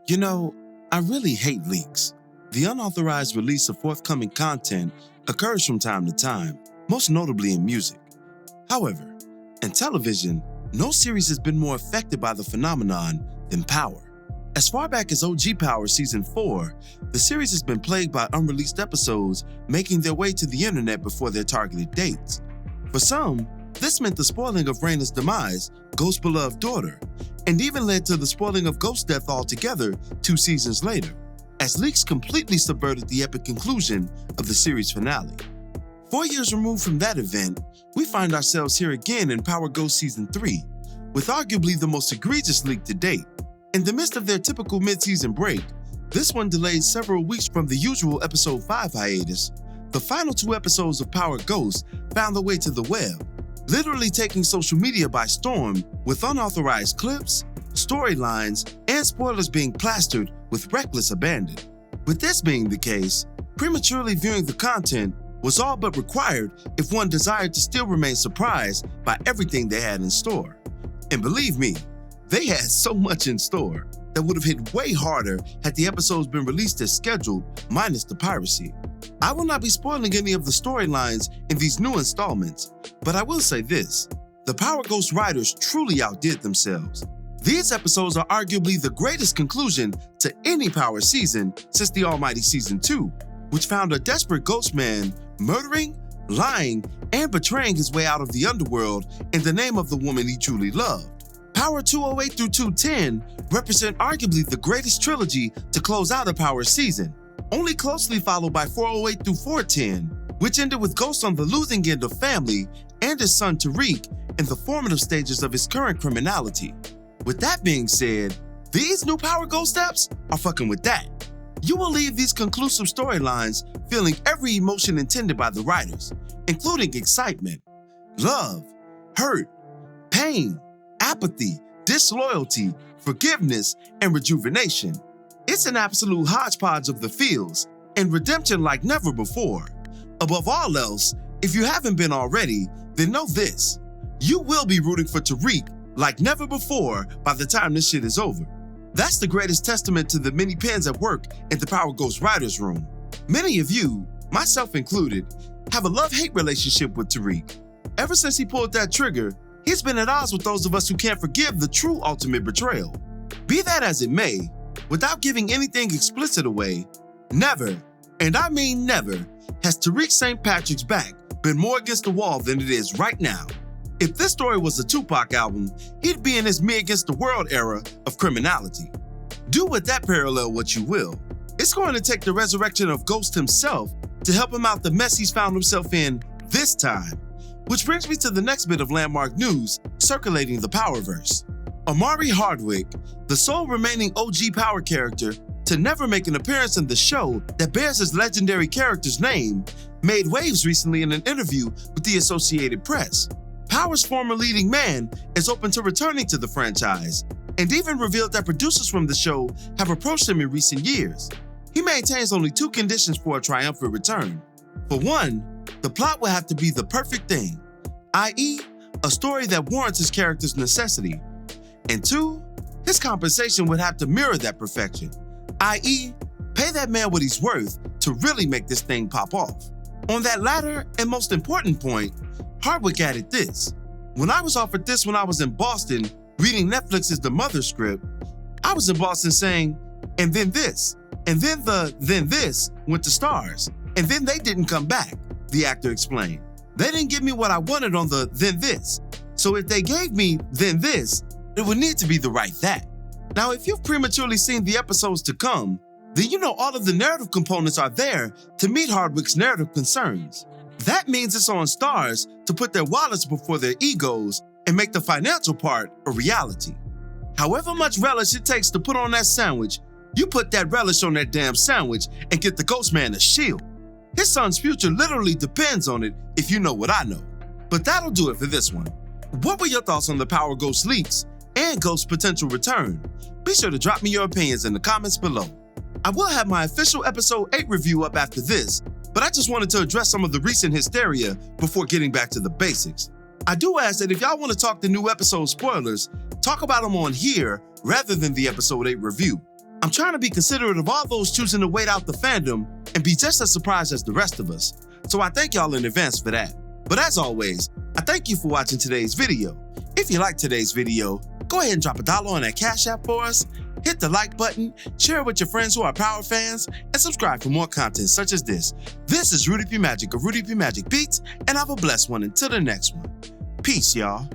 You know, I really hate leaks. The unauthorized release of forthcoming content occurs from time to time, most notably in music. However, in television, no series has been more affected by the phenomenon than Power. As far back as OG Power Season 4, the series has been plagued by unreleased episodes making their way to the internet before their targeted dates. For some, this meant the spoiling of Raina's demise, Ghost's beloved daughter, and even led to the spoiling of Ghost's death altogether 2 seasons later, as leaks completely subverted the epic conclusion of the series finale. 4 years removed from that event, we find ourselves here again in Power Ghost Season 3, with arguably the most egregious leak to date. In the midst of their typical mid-season break, this one delayed several weeks from the usual Episode 5 hiatus. The final 2 episodes of Power Ghost found their way to the web, literally taking social media by storm with unauthorized clips, storylines, and spoilers being plastered with reckless abandon. With this being the case, prematurely viewing the content was all but required if one desired to still remain surprised by everything they had in store. And believe me, they had so much in store that would have hit way harder had the episodes been released as scheduled, minus the piracy. I will not be spoiling any of the storylines in these new installments, but I will say this: the Power Ghost writers truly outdid themselves. These episodes are arguably the greatest conclusion to any Power season since the almighty Season 2, which found a desperate ghost man murdering, lying, and betraying his way out of the underworld in the name of the woman he truly loved. Power 208 through 210 represent arguably the greatest trilogy to close out a Power season, only closely followed by 408 through 410, which ended with Ghost on the losing end of family and his son Tariq in the formative stages of his current criminality. With that being said, these new Power Ghost steps are fucking with that. You will leave these conclusive storylines feeling every emotion intended by the writers, including excitement, love, hurt, pain, apathy, disloyalty, forgiveness, and rejuvenation. It's an absolute hodgepodge of the feels and redemption like never before. Above all else, if you haven't been already, then know this: you will be rooting for Tariq like never before by the time this shit is over. That's the greatest testament to the many pens at work in the Power Ghost writers' room. Many of you, myself included, have a love-hate relationship with Tariq. Ever since he pulled that trigger, he's been at odds with those of us who can't forgive the true ultimate betrayal. Be that as it may, without giving anything explicit away, never, and I mean never, has Tariq St. Patrick's back been more against the wall than it is right now. If this story was a Tupac album, he'd be in his Me Against the World era of criminality. Do with that parallel what you will. It's going to take the resurrection of Ghost himself to help him out the mess he's found himself in this time. Which brings me to the next bit of landmark news circulating the Powerverse. Omari Hardwick, the sole remaining OG Power character to never make an appearance in the show that bears his legendary character's name, made waves recently in an interview with the Associated Press. Power's former leading man is open to returning to the franchise, and even revealed that producers from the show have approached him in recent years. He maintains only 2 conditions for a triumphant return. For one, the plot will have to be the perfect thing, i.e., a story that warrants his character's necessity. And 2, his compensation would have to mirror that perfection, i.e., pay that man what he's worth to really make this thing pop off. On that latter and most important point, Hardwick added this: when I was offered this when I was in Boston reading Netflix's The Mother script, I was in Boston saying, and then this, and then this went to Starz, and then they didn't come back, the actor explained. They didn't give me what I wanted on the then this, so if they gave me then this, it would need to be the right that. Now, if you've prematurely seen the episodes to come, then you know all of the narrative components are there to meet Hardwick's narrative concerns. That means it's on Starz to put their wallets before their egos and make the financial part a reality. However much relish it takes to put on that sandwich, you put that relish on that damn sandwich and get the Ghost Man a shield. His son's future literally depends on it, if you know what I know. But that'll do it for this one. What were your thoughts on the Power Ghost leaks and Ghost's potential return? Be sure to drop me your opinions in the comments below. I will have my official episode 8 review up after this, but I just wanted to address some of the recent hysteria before getting back to the basics. I do ask that if y'all want to talk the new episode spoilers, talk about them on here rather than the episode 8 review. I'm trying to be considerate of all those choosing to wait out the fandom and be just as surprised as the rest of us, so I thank y'all in advance for that. But as always, I thank you for watching today's video. If you liked today's video, go ahead and drop $1 on that Cash App for us, hit the like button, share it with your friends who are Power fans, and subscribe for more content such as this. This is Rudy P. Magic of Rudy P. Magic Beats, and have a blessed one until the next one. Peace, y'all.